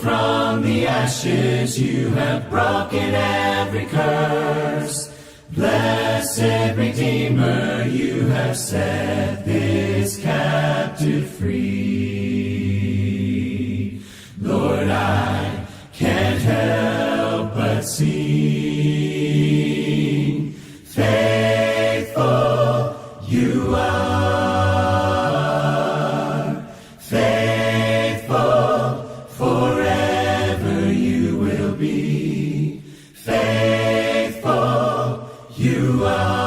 from the ashes you have broken every curse. Blessed Redeemer, you have set this captive free. Lord, I can't help but sing. Faithful you are, faithful forever you will be. Faithful you are.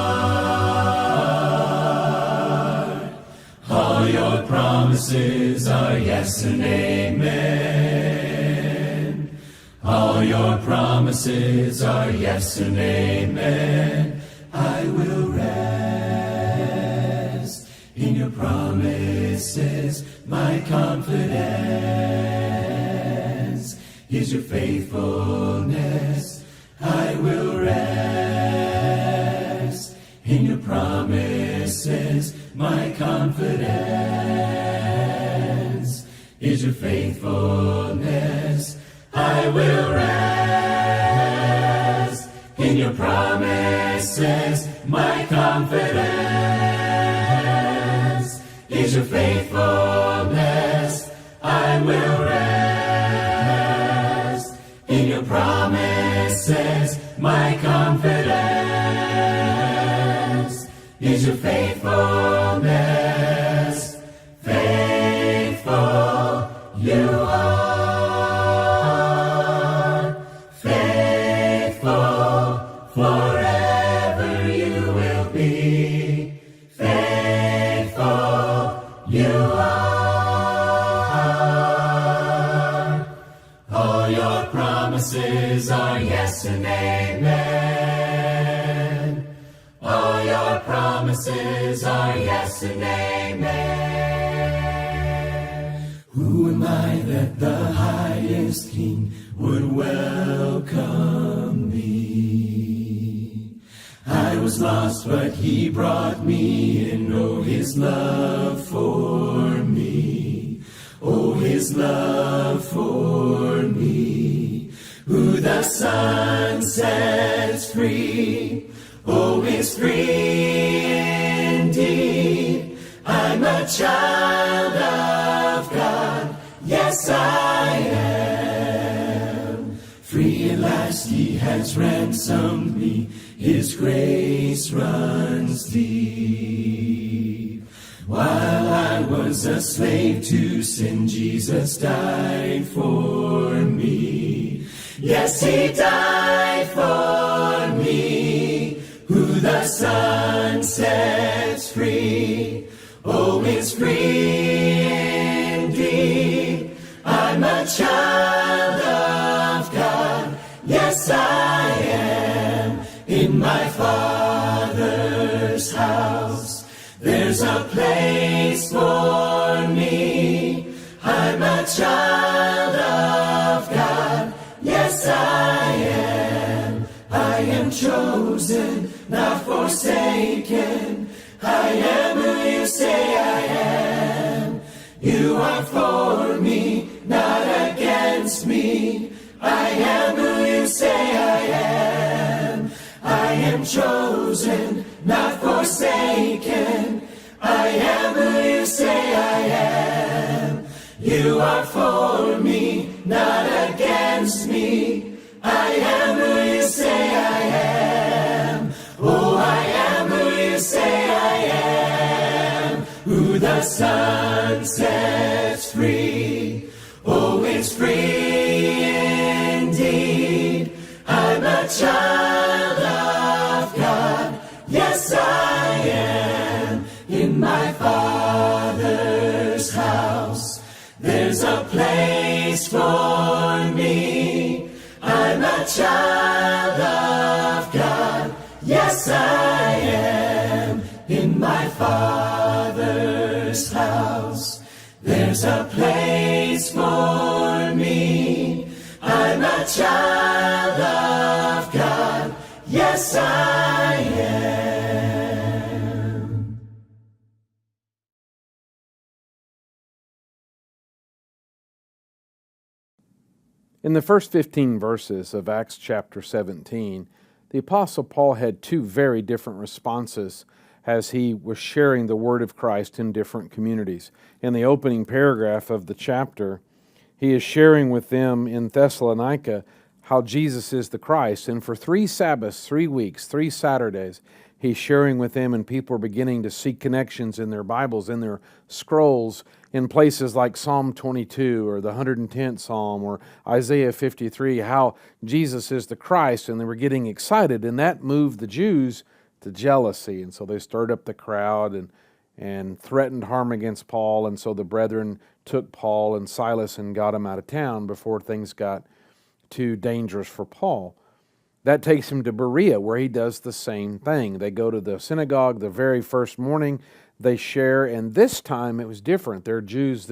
All your promises are yes and amen. All your promises are yes and amen. I will rest in your promises. My confidence is your faithfulness. I will rest in your promises. My confidence is your faithfulness. I will rest in your promises. My confidence is your faithfulness. I will rest in your promises. My confidence is your faithfulness. Faithful you are, faithful forever you will be. Faithful you are. All your promises are yes and amen. All your promises are yes and amen. Who am I that the highest King would welcome me? I was lost, but he brought me in. Oh, his love for me. Oh, his love for me. Who the Son sets free, oh, is free indeed. I'm a child of God. Yes, I am. Free at last he has ransomed me. His grace runs deep. While I was a slave to sin, Jesus died for me. Yes, he died for me. Who the Son sets free, oh, is free indeed. I'm a child of God. Yes, I am. In my Father's house, there's a place for me. I'm a child of God. Yes, I am. I am chosen, not forsaken. I am who you say I am. You are for me, not against me. I am who you say I am. I am chosen, not forsaken. I am who you say I am. You are for me, not against me. I am who you say I am. Oh, I am who you say I am. Who the Son sets free, oh, is free indeed. I'm a child of God. Yes, I am. In my Father's house, there's a place for me. I'm a child of God. Yes, I am. In my Father's house, there's a place for me. I'm a child of God. Yes, I am. In the first 15 verses of Acts chapter 17, the Apostle Paul had two very different responses as he was sharing the word of Christ in different communities. In the opening paragraph of the chapter, he is sharing with them in Thessalonica how Jesus is the Christ. And for 3 Sabbaths, 3 weeks, 3 Saturdays, he's sharing with them, and people are beginning to see connections in their Bibles, in their scrolls, in places like Psalm 22 or the 110th Psalm or Isaiah 53, how Jesus is the Christ, and they were getting excited, and that moved the Jews to jealousy. And so they stirred up the crowd and threatened harm against Paul, and so the brethren took Paul and Silas and got him out of town before things got too dangerous for Paul. That takes him to Berea, where he does the same thing. They go to the synagogue the very first morning, they share, and this time it was different. They're Jews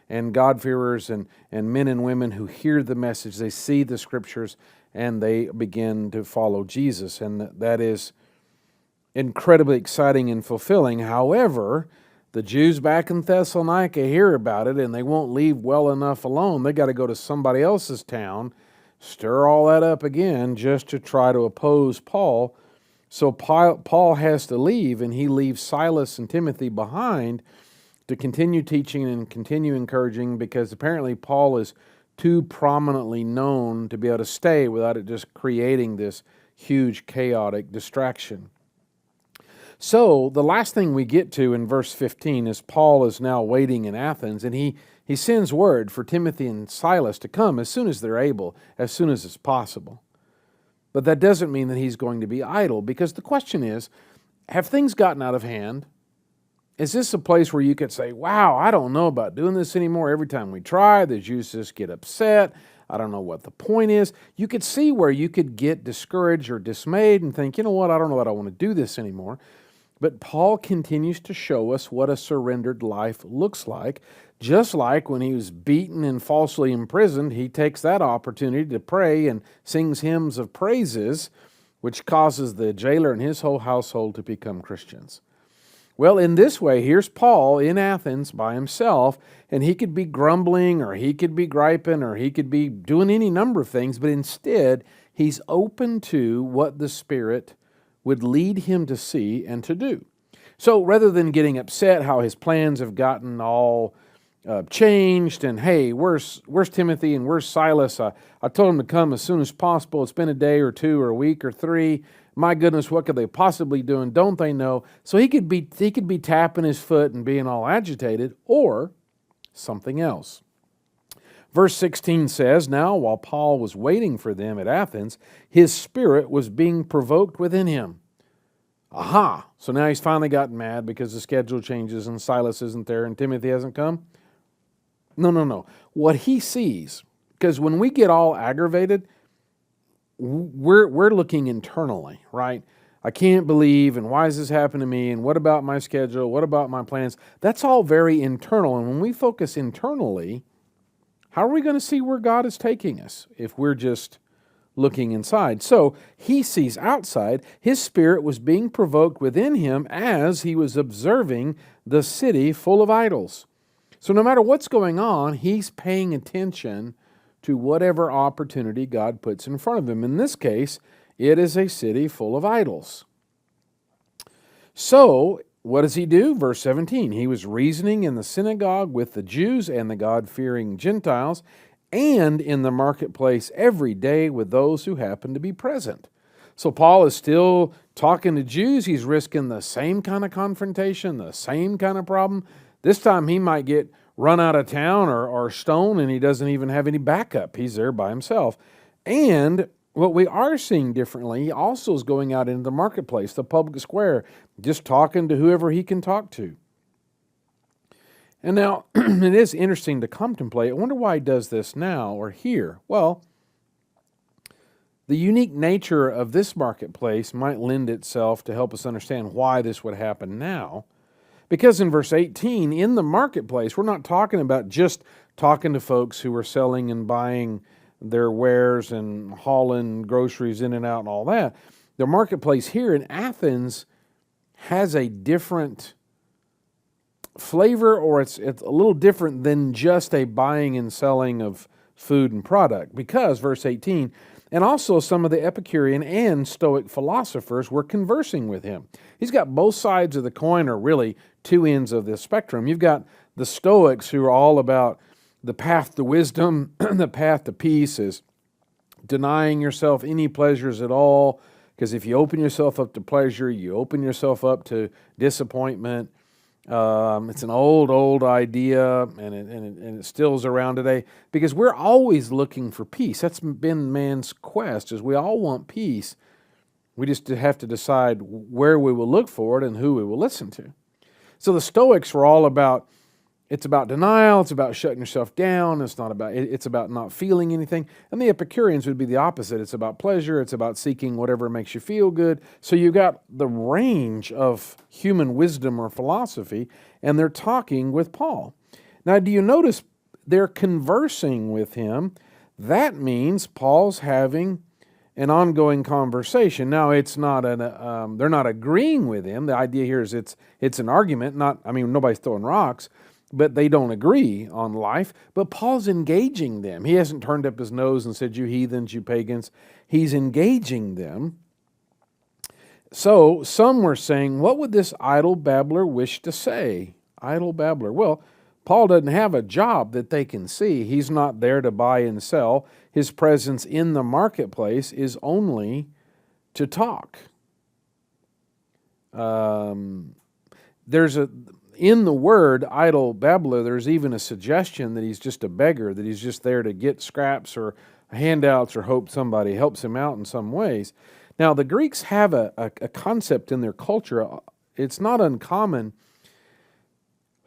and God-fearers and men and women who hear the message, they see the Scriptures, and they begin to follow Jesus, and that is incredibly exciting and fulfilling. However, the Jews back in Thessalonica hear about it, and they won't leave well enough alone. They got to go to somebody else's town, stir all that up again just to try to oppose Paul. So Paul has to leave, and he leaves Silas and Timothy behind to continue teaching and continue encouraging, because apparently Paul is too prominently known to be able to stay without it just creating this huge chaotic distraction. So the last thing we get to in verse 15 is Paul is now waiting in Athens, and he sends word for Timothy and Silas to come as soon as they're able, as soon as it's possible. But that doesn't mean that he's going to be idle, because the question is, have things gotten out of hand? Is this a place where you could say, wow, I don't know about doing this anymore. Every time we try, the Jews just get upset. I don't know what the point is. You could see where you could get discouraged or dismayed and think, you know what, I don't know that I want to do this anymore. But Paul continues to show us what a surrendered life looks like. Just like when he was beaten and falsely imprisoned, he takes that opportunity to pray and sings hymns of praises, which causes the jailer and his whole household to become Christians. Well, in this way, here's Paul in Athens by himself, and he could be grumbling, or he could be griping, or he could be doing any number of things, but instead, he's open to what the Spirit would lead him to see and to do. So rather than getting upset how his plans have gotten all changed, and hey, where's Timothy and where's Silas? I told them to come as soon as possible. It's been a day or two or a week or 3. My goodness, what could they possibly do? And don't they know? So he could be tapping his foot and being all agitated, or something else. Verse 16 says, now while Paul was waiting for them at Athens, his spirit was being provoked within him. Aha! So now he's finally gotten mad because the schedule changes and Silas isn't there and Timothy hasn't come? No. What he sees, because when we get all aggravated, we're looking internally, right? I can't believe, and why has this happened to me, and what about my schedule, what about my plans? That's all very internal, and when we focus internally, how are we going to see where God is taking us if we're just looking inside? So he sees outside. His spirit was being provoked within him as he was observing the city full of idols. So no matter what's going on, he's paying attention to whatever opportunity God puts in front of him. In this case, it is a city full of idols. So what does he do? Verse 17, he was reasoning in the synagogue with the Jews and the God-fearing Gentiles, and in the marketplace every day with those who happen to be present. So Paul is still talking to Jews. He's risking the same kind of confrontation, the same kind of problem. This time he might get run out of town or stoned, and he doesn't even have any backup. He's there by himself. And what we are seeing differently, he also is going out into the marketplace, the public square, just talking to whoever he can talk to. And now, it is interesting to contemplate. I wonder why he does this now or here. Well, the unique nature of this marketplace might lend itself to help us understand why this would happen now. Because in verse 18, in the marketplace, we're not talking about just talking to folks who are selling and buying their wares and hauling groceries in and out and all that. The marketplace here in Athens has a different flavor, or it's a little different than just a buying and selling of food and product. Because, verse 18, and also some of the Epicurean and Stoic philosophers were conversing with him. He's got both sides of the coin, or really two ends of the spectrum. You've got the Stoics, who are all about the path to wisdom, the path to peace is denying yourself any pleasures at all, because if you open yourself up to pleasure, you open yourself up to disappointment. It's an old idea, and it still is around today, because we're always looking for peace. That's been man's quest, is we all want peace. We just have to decide where we will look for it and who we will listen to. So the Stoics were all about, it's about denial, it's about shutting yourself down, it's about not feeling anything. And the Epicureans would be the opposite. It's about pleasure, it's about seeking whatever makes you feel good. So you've got the range of human wisdom or philosophy, and they're talking with Paul. Now, do you notice they're conversing with him? That means Paul's having an ongoing conversation. Now, it's not they're not agreeing with him. The idea here is it's an argument. Nobody's throwing rocks, but they don't agree on life. But Paul's engaging them. He hasn't turned up his nose and said, "You heathens, you pagans." He's engaging them. So some were saying, what would this idle babbler wish to say? Idle babbler. Well, Paul doesn't have a job that they can see. He's not there to buy and sell. His presence in the marketplace is only to talk. In the word idle babbler, there's even a suggestion that he's just a beggar, that he's just there to get scraps or handouts or hope somebody helps him out in some ways. Now, the Greeks have a concept in their culture. It's not uncommon.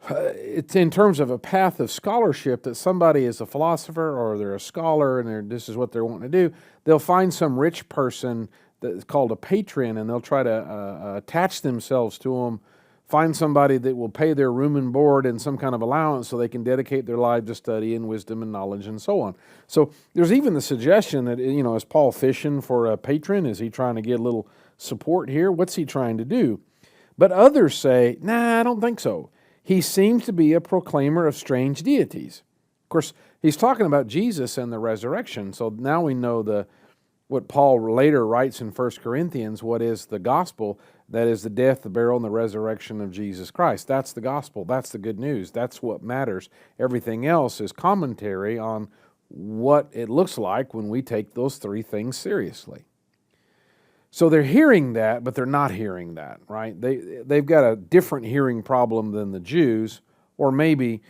It's in terms of a path of scholarship, that somebody is a philosopher or they're a scholar and this is what they're wanting to do. They'll find some rich person that's called a patron, and they'll try to attach themselves to them. Find somebody that will pay their room and board and some kind of allowance so they can dedicate their life to study and wisdom and knowledge and so on. So there's even the suggestion that, is Paul fishing for a patron? Is he trying to get a little support here? What's he trying to do? But others say, nah, I don't think so. He seems to be a proclaimer of strange deities. Of course, he's talking about Jesus and the resurrection. So now we know what Paul later writes in 1 Corinthians, what is the gospel? That is the death, the burial, and the resurrection of Jesus Christ. That's the gospel. That's the good news. That's what matters. Everything else is commentary on what it looks like when we take those three things seriously. So they're hearing that, but they're not hearing that, right? They've got a different hearing problem than the Jews, or maybe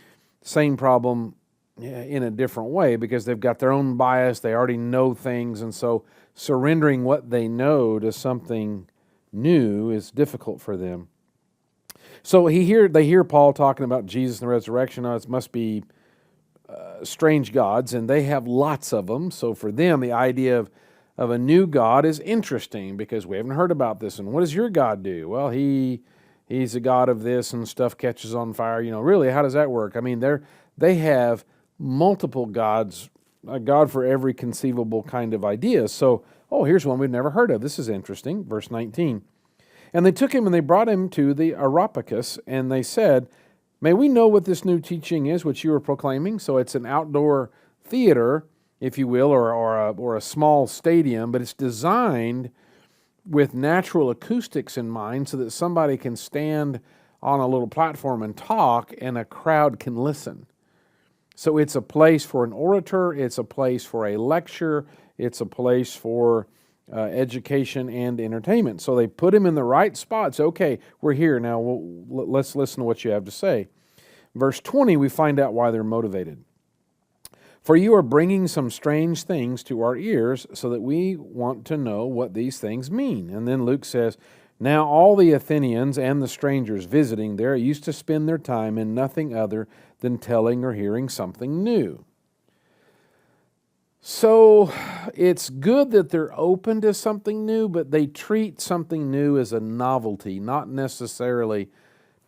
same problem in a different way, because they've got their own bias. They already know things, and so surrendering what they know to something new is difficult for them. So they hear Paul talking about Jesus and the resurrection. It must be strange gods, and they have lots of them. So for them, the idea of a new God is interesting, because we haven't heard about this. And what does your God do? Well, he's a God of this, and stuff catches on fire. Really, how does that work? They have multiple gods, a God for every conceivable kind of idea. So, here's one we've never heard of. This is interesting. Verse 19. And they took him and they brought him to the Areopagus, and they said, "May we know what this new teaching is which you are proclaiming?" So it's an outdoor theater, if you will, or a small stadium, but it's designed with natural acoustics in mind so that somebody can stand on a little platform and talk, and a crowd can listen. So it's a place for an orator, it's a place for a lecture, it's a place for education and entertainment. So they put him in the right spots. Okay, we're here now. Let's listen to what you have to say. Verse 20, we find out why they're motivated. "For you are bringing some strange things to our ears, so that we want to know what these things mean." And then Luke says, "Now all the Athenians and the strangers visiting there used to spend their time in nothing other than telling or hearing something new." So it's good that they're open to something new, but they treat something new as a novelty, not necessarily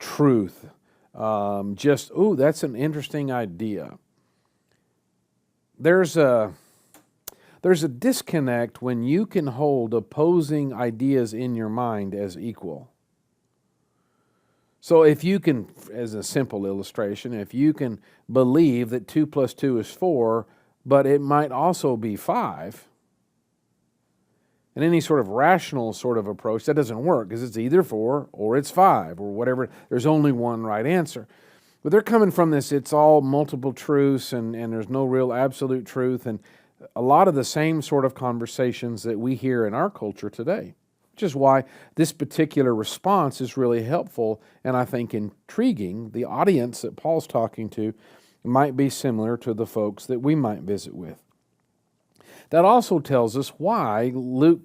truth. That's an interesting idea. There's a disconnect when you can hold opposing ideas in your mind as equal. So if you can, as a simple illustration, if you can believe that 2 + 2 is 4, but it might also be 5. And any sort of rational sort of approach, that doesn't work because it's either 4 or it's 5 or whatever. There's only one right answer. But they're coming from this, it's all multiple truths and there's no real absolute truth, and a lot of the same sort of conversations that we hear in our culture today, which is why this particular response is really helpful and I think intriguing. The audience that Paul's talking to might be similar to the folks that we might visit with. That also tells us why Luke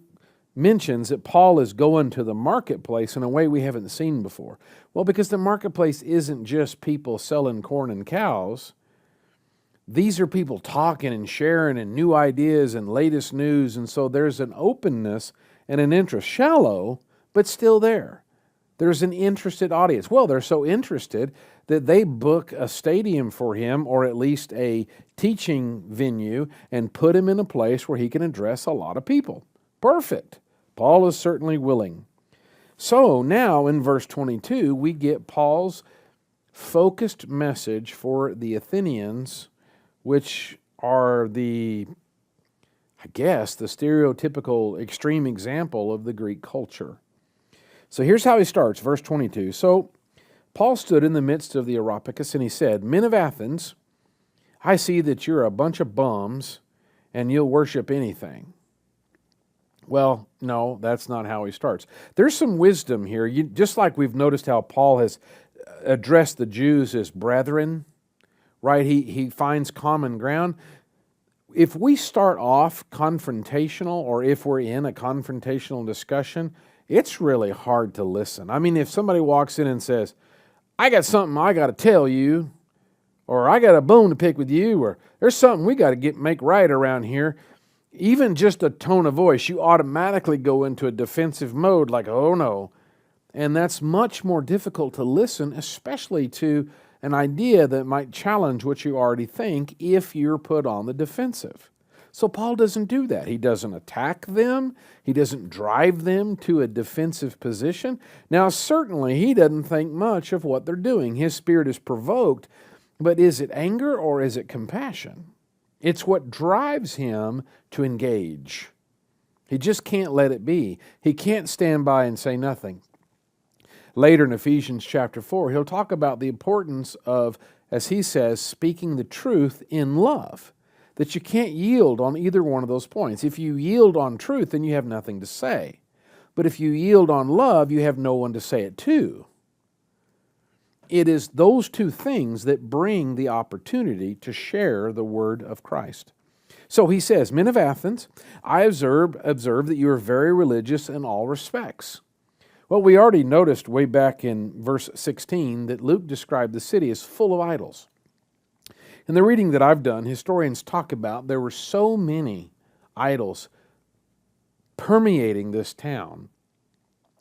mentions that Paul is going to the marketplace in a way we haven't seen before. Well, because the marketplace isn't just people selling corn and cows. These are people talking and sharing and new ideas and latest news, and so there's an openness and an interest. Shallow, but still there. There's an interested audience. Well, they're so interested that they book a stadium for him, or at least a teaching venue, and put him in a place where he can address a lot of people. Perfect. Paul is certainly willing. So now in verse 22, we get Paul's focused message for the Athenians, which are the stereotypical extreme example of the Greek culture. So here's how he starts, verse 22. So Paul stood in the midst of the Areopagus and he said, "Men of Athens, I see that you're a bunch of bums and you'll worship anything." Well, no, that's not how he starts. There's some wisdom here. Just like we've noticed how Paul has addressed the Jews as brethren, right? He finds common ground. If we start off confrontational, or if we're in a confrontational discussion, it's really hard to listen. I mean, if somebody walks in and says, "I got something I got to tell you," or "I got a bone to pick with you," or "There's something we got to make right around here," even just a tone of voice, you automatically go into a defensive mode like, "Oh no." And that's much more difficult to listen, especially to an idea that might challenge what you already think if you're put on the defensive. So Paul doesn't do that. He doesn't attack them. He doesn't drive them to a defensive position. Now, certainly, he doesn't think much of what they're doing. His spirit is provoked, but is it anger or is it compassion? It's what drives him to engage. He just can't let it be. He can't stand by and say nothing. Later in Ephesians chapter 4, he'll talk about the importance of, as he says, speaking the truth in love. That you can't yield on either one of those points. If you yield on truth, then you have nothing to say. But if you yield on love, you have no one to say it to. It is those two things that bring the opportunity to share the word of Christ. So he says, "Men of Athens, I observe that you are very religious in all respects." Well, we already noticed way back in verse 16 that Luke described the city as full of idols. In the reading that I've done, historians talk about there were so many idols permeating this town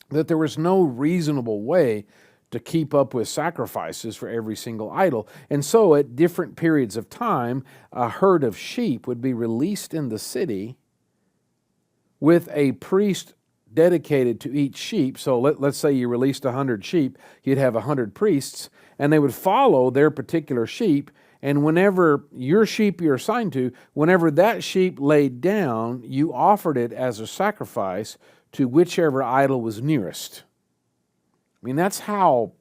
that there was no reasonable way to keep up with sacrifices for every single idol. And so at different periods of time, a herd of sheep would be released in the city with a priest dedicated to each sheep. So let's say you released 100 sheep, you'd have 100 priests, and they would follow their particular sheep. And whenever your sheep you're assigned to, whenever that sheep laid down, you offered it as a sacrifice to whichever idol was nearest. I mean, that's how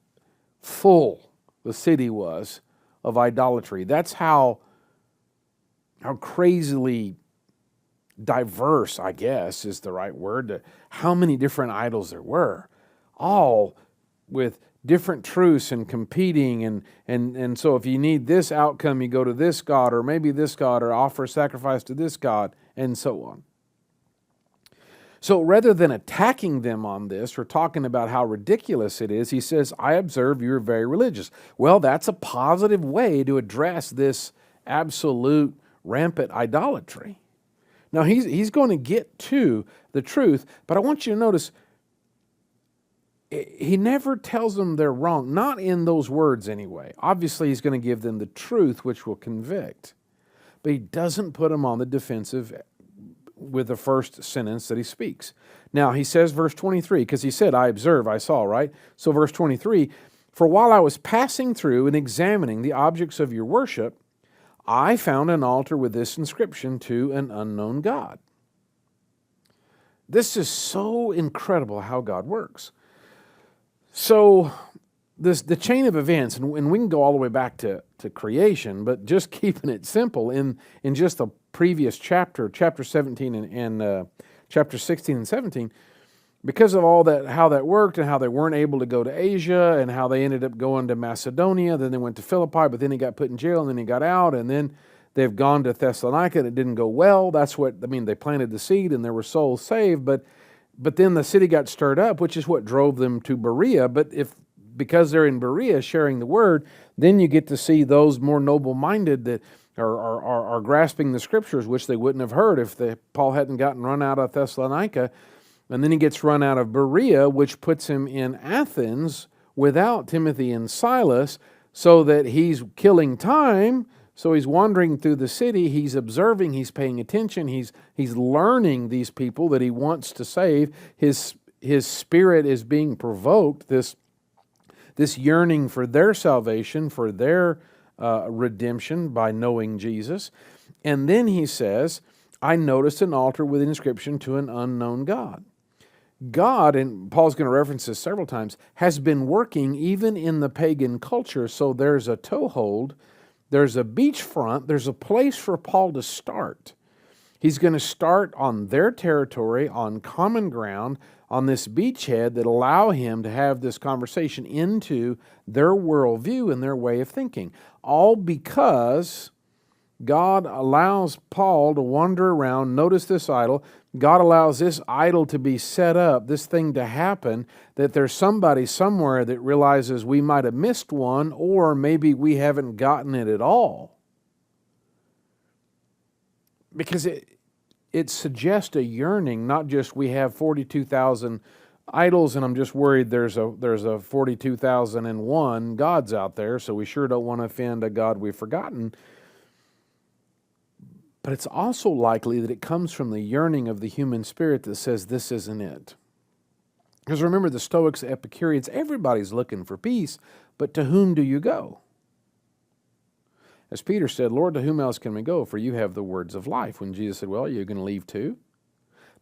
full the city was of idolatry. That's how crazily diverse, I guess is the right word, how many different idols there were, all with different truths and competing, and so if you need this outcome, you go to this god, or maybe this god, or offer sacrifice to this god, and so on. So rather than attacking them on this or talking about how ridiculous it is, he says, "I observe you're very religious." Well, that's a positive way to address this absolute rampant idolatry. Now, he's going to get to the truth, but I want you to notice he never tells them they're wrong, not in those words anyway. Obviously, he's going to give them the truth, which will convict, but he doesn't put them on the defensive with the first sentence that he speaks. Now, he says, verse 23, because he said, "I observe, I saw," right? So verse 23, "For while I was passing through and examining the objects of your worship, I found an altar with this inscription, to an unknown God. This is so incredible how God works. So the chain of events, and we can go all the way back to creation, but just keeping it simple, in just the previous chapter 17 and chapter 16 and 17, because of all that, how that worked and how they weren't able to go to Asia and how they ended up going to Macedonia, then they went to Philippi, but then he got put in jail and then he got out, and then they've gone to Thessalonica and it didn't go well. That's what, they planted the seed and there were souls saved, but then the city got stirred up, which is what drove them to Berea. But because they're in Berea sharing the word, then you get to see those more noble-minded that are grasping the scriptures, which they wouldn't have heard if Paul hadn't gotten run out of Thessalonica. And then he gets run out of Berea, which puts him in Athens without Timothy and Silas, so that he's killing time. So he's wandering through the city, he's observing, he's paying attention, he's learning these people that he wants to save. His spirit is being provoked, this yearning for their salvation, for their redemption by knowing Jesus. And then he says, I noticed an altar with an inscription, to an unknown God. God, and Paul's going to reference this several times, has been working even in the pagan culture. So there's a toehold, there's a beachfront, there's a place for Paul to start. He's going to start on their territory, on common ground, on this beachhead that allow him to have this conversation into their worldview and their way of thinking. All because God allows Paul to wander around. Notice this idol. God allows this idol to be set up, this thing to happen, that there's somebody somewhere that realizes we might have missed one, or maybe we haven't gotten it at all. Because it suggests a yearning, not just we have 42,000 idols and I'm just worried there's a 42,001 gods out there, so we sure don't want to offend a God we've forgotten. But it's also likely that it comes from the yearning of the human spirit that says this isn't it. Because remember, the Stoics, the Epicureans, everybody's looking for peace, but to whom do you go? As Peter said, Lord, to whom else can we go? For you have the words of life. When Jesus said, well, you're going to leave too?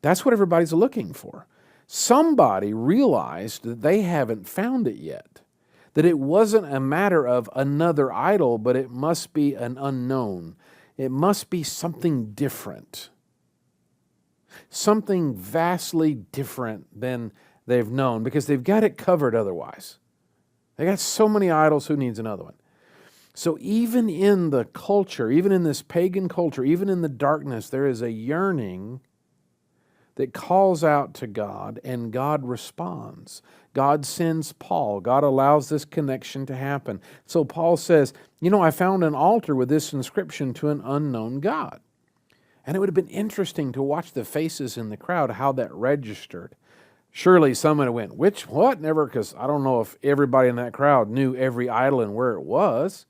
That's what everybody's looking for. Somebody realized that they haven't found it yet. That it wasn't a matter of another idol, but it must be an unknown. It must be something different. Something vastly different than they've known, because they've got it covered otherwise. They got so many idols, who needs another one? So even in the culture, even in this pagan culture, even in the darkness, there is a yearning that calls out to God, and God responds. God sends Paul. God allows this connection to happen. So Paul says, I found an altar with this inscription, to an unknown God. And it would have been interesting to watch the faces in the crowd, how that registered. Surely someone went, what? Never, because I don't know if everybody in that crowd knew every idol and where it was.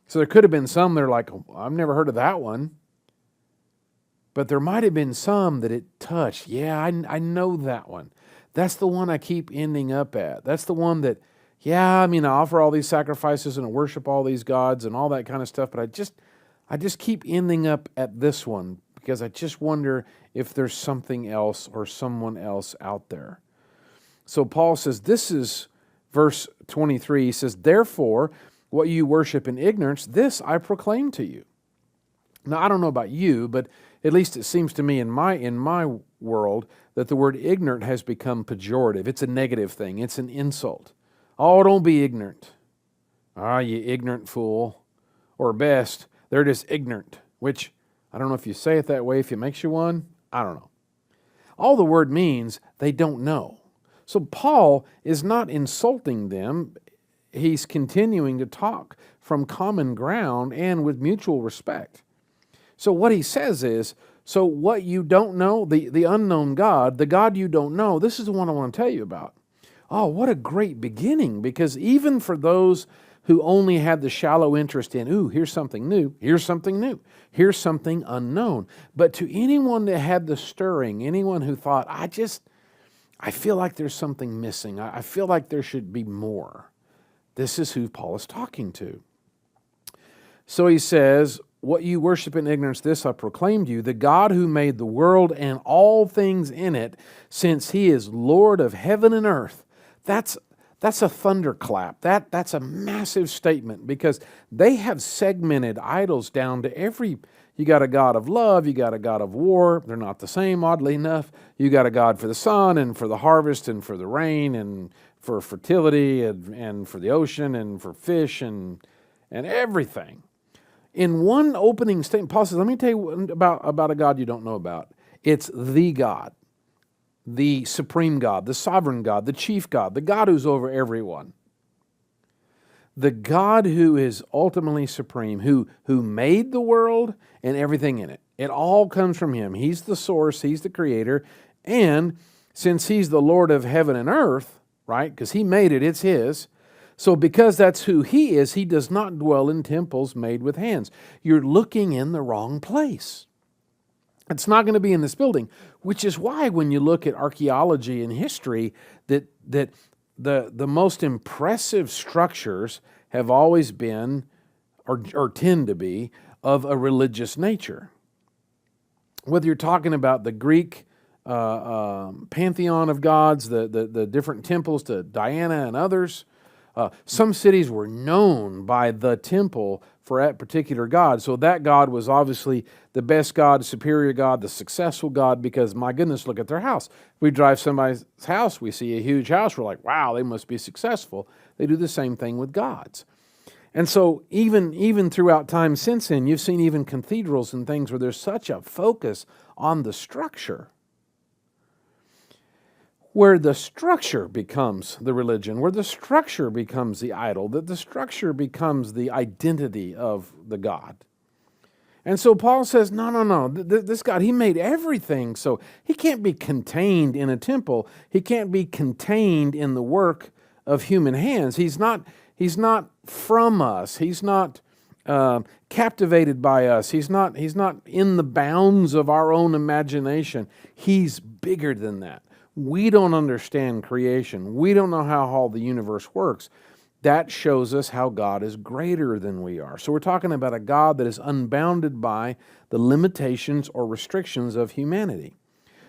So there could have been some that are like, I've never heard of that one. But there might have been some that it touched. Yeah, I know that one. That's the one I keep ending up at. That's the one that, I offer all these sacrifices and I worship all these gods and all that kind of stuff, but I just keep ending up at this one, because I just wonder if there's something else or someone else out there. So Paul says, this is verse 23. He says, therefore, what you worship in ignorance, this I proclaim to you. Now, I don't know about you, but at least it seems to me in my world that the word ignorant has become pejorative. It's a negative thing. It's an insult. Oh, don't be ignorant. Ah, you ignorant fool. Or best, they're just ignorant, which I don't know if you say it that way, if it makes you one. I don't know. All the word means, they don't know. So Paul is not insulting them. He's continuing to talk from common ground and with mutual respect. So what he says is, so what you don't know, the unknown God, the God you don't know, this is the one I want to tell you about. Oh, what a great beginning, because even for those who only had the shallow interest in, here's something new, here's something new, here's something unknown. But to anyone that had the stirring, anyone who thought, I feel like there's something missing, I feel like there should be more, this is who Paul is talking to. So he says, what you worship in ignorance, this I proclaim to you, the God who made the world and all things in it, since he is Lord of heaven and earth. That's a thunderclap. That's a massive statement, because they have segmented idols down to every. You got a God of love, you got a God of war. They're not the same, oddly enough. You got a God for the sun and for the harvest and for the rain and for fertility and for the ocean and for fish and everything. In one opening statement, Paul says, let me tell you about a God you don't know about. It's the God, the supreme God, the sovereign God, the chief God, the God who's over everyone. The God who is ultimately supreme, who made the world and everything in it. It all comes from him. He's the source, he's the creator, and since he's the Lord of heaven and earth, right, because he made it, it's his, so because that's who he is, he does not dwell in temples made with hands. You're looking in the wrong place. It's not going to be in this building, which is why when you look at archaeology and history, that the most impressive structures have always been, or tend to be, of a religious nature. Whether you're talking about the Greek pantheon of gods, the different temples to Diana and others, some cities were known by the temple for that particular god. So that god was obviously the best god, superior god, the successful god, because my goodness, look at their house. We drive somebody's house, we see a huge house, we're like, wow, they must be successful. They do the same thing with gods. And so even throughout time since then, you've seen even cathedrals and things where there's such a focus on the structure, where the structure becomes the religion, where the structure becomes the idol, that the structure becomes the identity of the God. And so Paul says, no, this God, he made everything, so he can't be contained in a temple. He can't be contained in the work of human hands. He's not from us. He's not captivated by us. He's not in the bounds of our own imagination. He's bigger than that. We don't understand creation. We don't know how all the universe works. That shows us how God is greater than we are. So we're talking about a God that is unbounded by the limitations or restrictions of humanity.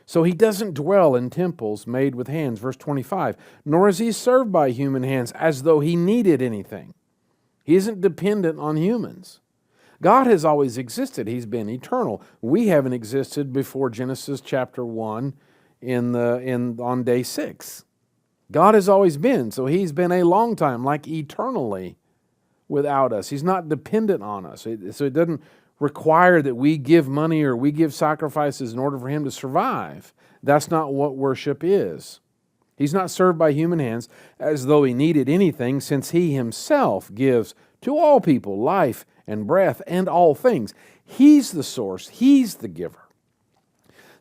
So he doesn't dwell in temples made with hands, verse 25, nor is he served by human hands as though he needed anything. He isn't dependent on humans. God has always existed. He's been eternal. We haven't existed before Genesis chapter 1 on day 6. God has always been, so he's been a long time, like eternally, without us. He's not dependent on us. So it doesn't require that we give money or we give sacrifices in order for him to survive. That's not what worship is. He's not served by human hands as though he needed anything, since he himself gives to all people life and breath and all things. He's the source. He's the giver.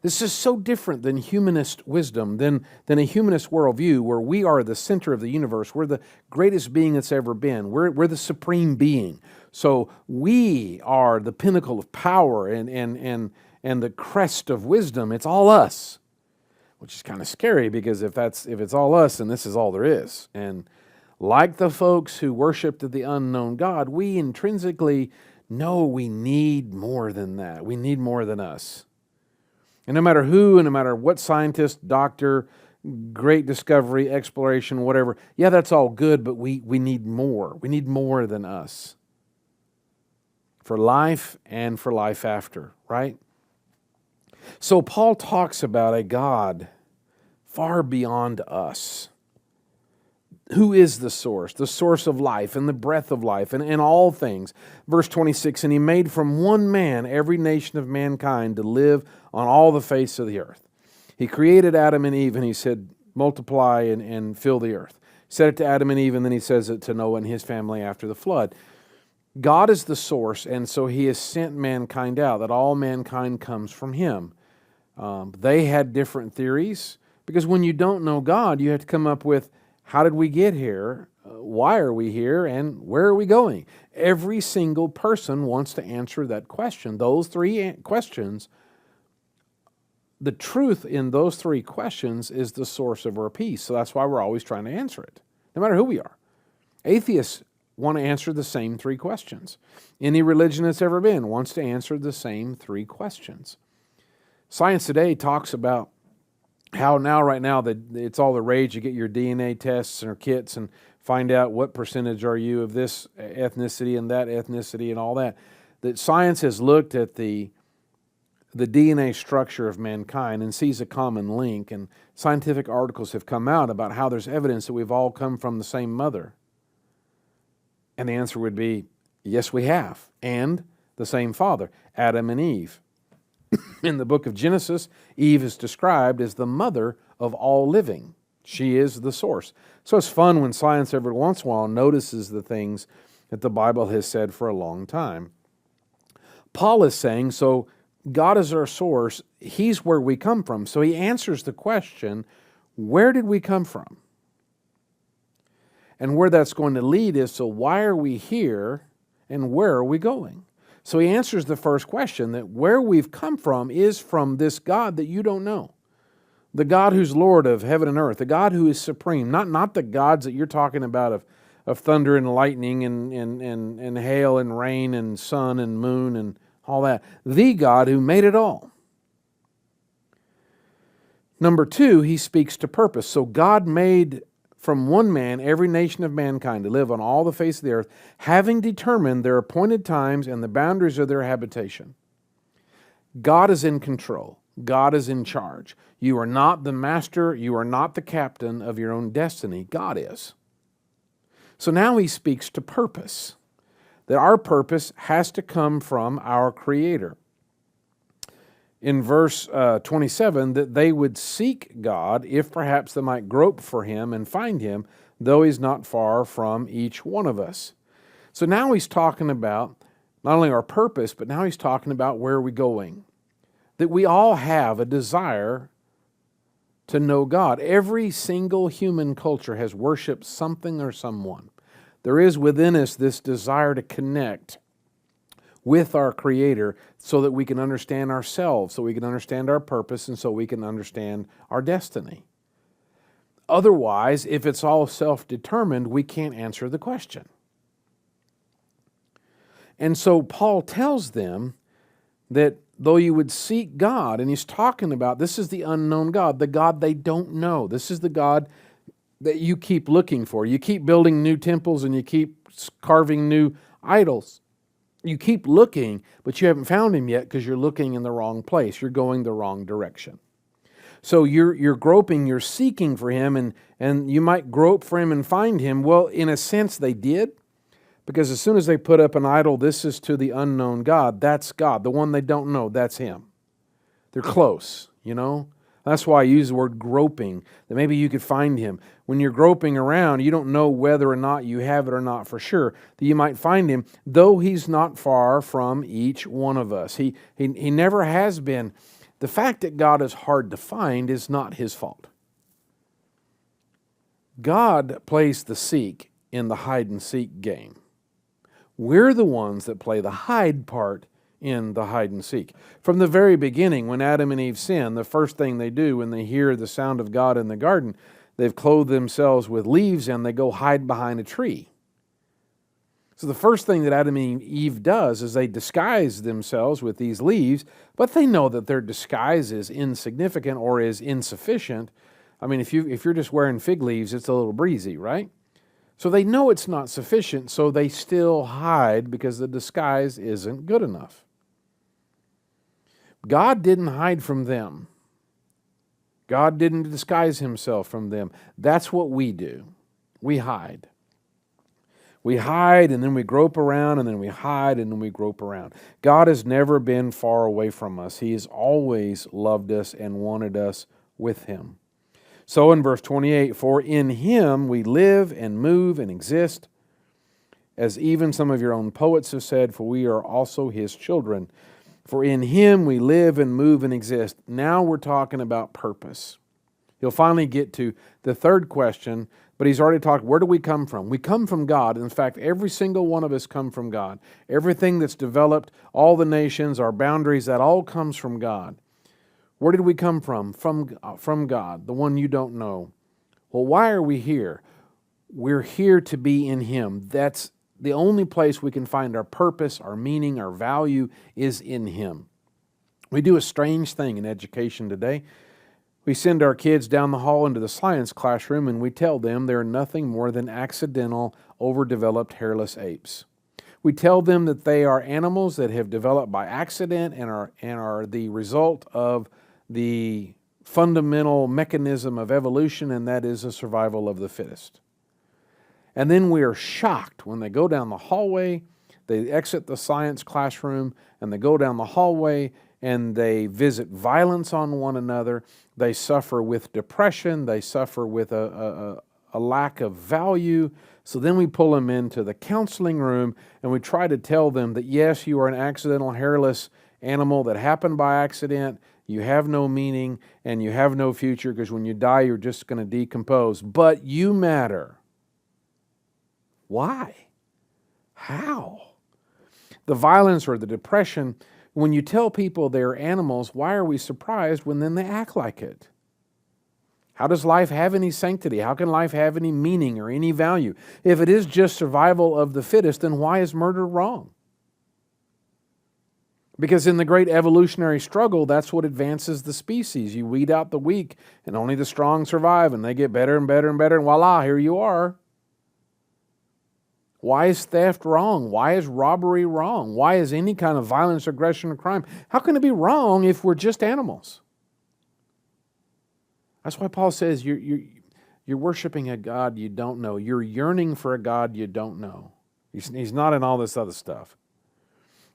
This is so different than humanist wisdom, than a humanist worldview where we are the center of the universe. We're the greatest being that's ever been. We're the supreme being. So we are the pinnacle of power and the crest of wisdom. It's all us, which is kind of scary, because if it's all us, then this is all there is. And like the folks who worshiped the unknown God, we intrinsically know we need more than that. We need more than us. And no matter who, and no matter what scientist, doctor, great discovery, exploration, whatever, yeah, that's all good, but we need more. We need more than us. For life and for life after, right? So Paul talks about a God far beyond us. Who is the source of life and the breath of life and all things. Verse 26, and he made from one man every nation of mankind to live on all the face of the earth. He created Adam and Eve, and he said, multiply and fill the earth. He said it to Adam and Eve, and then he says it to Noah and his family after the flood. God is the source, and so he has sent mankind out, that all mankind comes from him. They had different theories, because when you don't know God, you have to come up with, how did we get here? Why are we here? And where are we going? Every single person wants to answer that question. Those three questions, the truth in those three questions is the source of our peace. So that's why we're always trying to answer it, no matter who we are. Atheists want to answer the same three questions. Any religion that's ever been wants to answer the same three questions. Science today talks about how right now that it's all the rage. You get your DNA tests or kits and find out what percentage are you of this ethnicity and that ethnicity and all that. That science has looked at the DNA structure of mankind and sees a common link, and scientific articles have come out about how there's evidence that we've all come from the same mother. And the answer would be, yes, we have, and the same father, Adam and Eve. In the book of Genesis, Eve is described as the mother of all living. She is the source. So it's fun when science every once in a while notices the things that the Bible has said for a long time. Paul is saying, so God is our source. He's where we come from. So he answers the question, where did we come from? And where that's going to lead is, so why are we here and where are we going? So he answers the first question, that where we've come from is from this God that you don't know. The God who's Lord of heaven and earth, the God who is supreme, not the gods that you're talking about of thunder and lightning and hail and rain and sun and moon and all that. The God who made it all. Number two, he speaks to purpose. So God made from one man every nation of mankind to live on all the face of the earth, having determined their appointed times and the boundaries of their habitation. God is in control. God is in charge. You are not the master. You are not the captain of your own destiny. God is. So now he speaks to purpose, that our purpose has to come from our Creator. In verse 27, that they would seek God, if perhaps they might grope for Him and find Him, though He's not far from each one of us. So now he's talking about not only our purpose, but now he's talking about where we're going. That we all have a desire to know God. Every single human culture has worshiped something or someone. There is within us this desire to connect with our Creator so that we can understand ourselves, so we can understand our purpose, and so we can understand our destiny. Otherwise, if it's all self-determined, we can't answer the question. And so Paul tells them that though you would seek God, and he's talking about this is the unknown God, the God they don't know. This is the God that you keep looking for. You keep building new temples and you keep carving new idols. You keep looking, but you haven't found Him yet because you're looking in the wrong place. You're going the wrong direction. So you're groping, you're seeking for Him, and you might grope for Him and find Him. Well, in a sense, they did, because as soon as they put up an idol, this is to the unknown God. That's God. The one they don't know, that's Him. They're close, you know. That's why I use the word groping, that maybe you could find Him. When you're groping around, you don't know whether or not you have it or not for sure, that you might find Him, though He's not far from each one of us. He never has been. The fact that God is hard to find is not His fault. God plays the seek in the hide-and-seek game. We're the ones that play the hide part in the hide-and-seek. From the very beginning, when Adam and Eve sin, the first thing they do when they hear the sound of God in the garden, they've clothed themselves with leaves and they go hide behind a tree. So the first thing that Adam and Eve does is they disguise themselves with these leaves, but they know that their disguise is insignificant or is insufficient. I mean, if you're just wearing fig leaves, it's a little breezy, right? So they know it's not sufficient, so they still hide because the disguise isn't good enough. God didn't hide from them. God didn't disguise Himself from them. That's what we do. We hide. We hide, and then we grope around, and then we hide, and then we grope around. God has never been far away from us. He has always loved us and wanted us with Him. So in verse 28, for in Him we live and move and exist, as even some of your own poets have said, for we are also His children. For in Him we live and move and exist. Now we're talking about purpose. He'll finally get to the third question, but he's already talked, where do we come from? We come from God. In fact, every single one of us come from God. Everything that's developed, all the nations, our boundaries, that all comes from God. Where did we come from? From God, the one you don't know. Well, why are we here? We're here to be in Him. That's the only place we can find our purpose, our meaning, our value is in Him. We do a strange thing in education today. We send our kids down the hall into the science classroom and we tell them they're nothing more than accidental, overdeveloped, hairless apes. We tell them that they are animals that have developed by accident and are the result of the fundamental mechanism of evolution, and that is the survival of the fittest. And then we are shocked when they go down the hallway, they exit the science classroom, and they go down the hallway and they visit violence on one another. They suffer with depression. They suffer with a lack of value. So then we pull them into the counseling room and we try to tell them that, yes, you are an accidental, hairless animal that happened by accident. You have no meaning and you have no future because when you die, you're just going to decompose. But you matter. Why? How? The violence or the depression, when you tell people they're animals, why are we surprised when then they act like it? How does life have any sanctity? How can life have any meaning or any value? If it is just survival of the fittest, then why is murder wrong? Because in the great evolutionary struggle, that's what advances the species. You weed out the weak, and only the strong survive, and they get better and better and better, and voila, here you are. Why is theft wrong? Why is robbery wrong? Why is any kind of violence, aggression, or crime? How can it be wrong if we're just animals? That's why Paul says you're worshiping a God you don't know. You're yearning for a God you don't know. He's not in all this other stuff.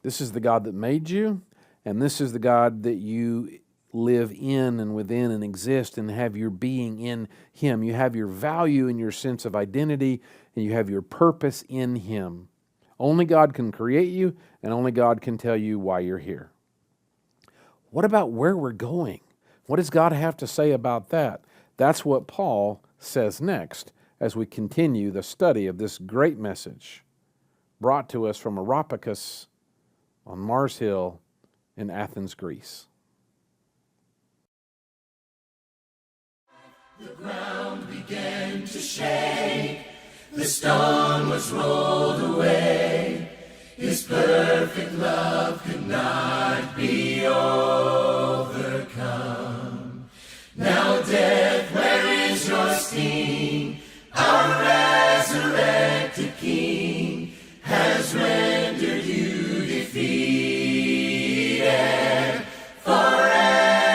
This is the God that made you, and this is the God that you live in and within and exist and have your being in Him. You have your value and your sense of identity, and you have your purpose in Him. Only God can create you, and only God can tell you why you're here. What about where we're going? What does God have to say about that? That's what Paul says next as we continue the study of this great message brought to us from Aropicus on Mars Hill in Athens, Greece. The ground began to shake, the stone was rolled away. His perfect love could not be overcome. Now death, where is your sting? Our resurrected King has rendered you defeated. Forever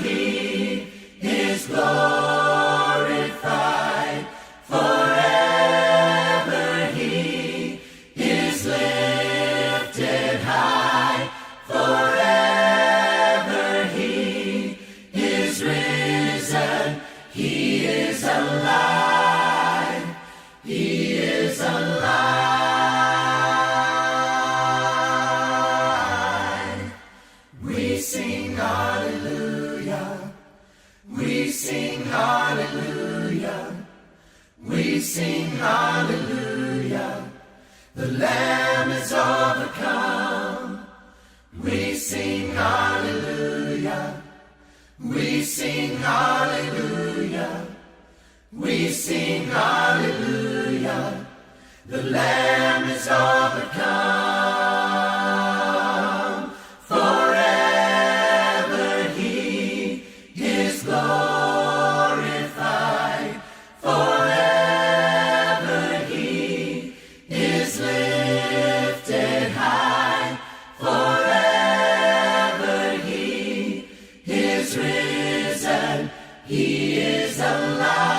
He is glorified. Forever He is lifted high. Forever He is risen. He is alive. He is alive. We sing hallelujah. We sing hallelujah. We sing hallelujah. The Lamb is overcome. We sing hallelujah. We sing hallelujah. We sing hallelujah. The Lamb is overcome. Forever He is glorified. Forever He is lifted high. Forever He is risen. He is alive.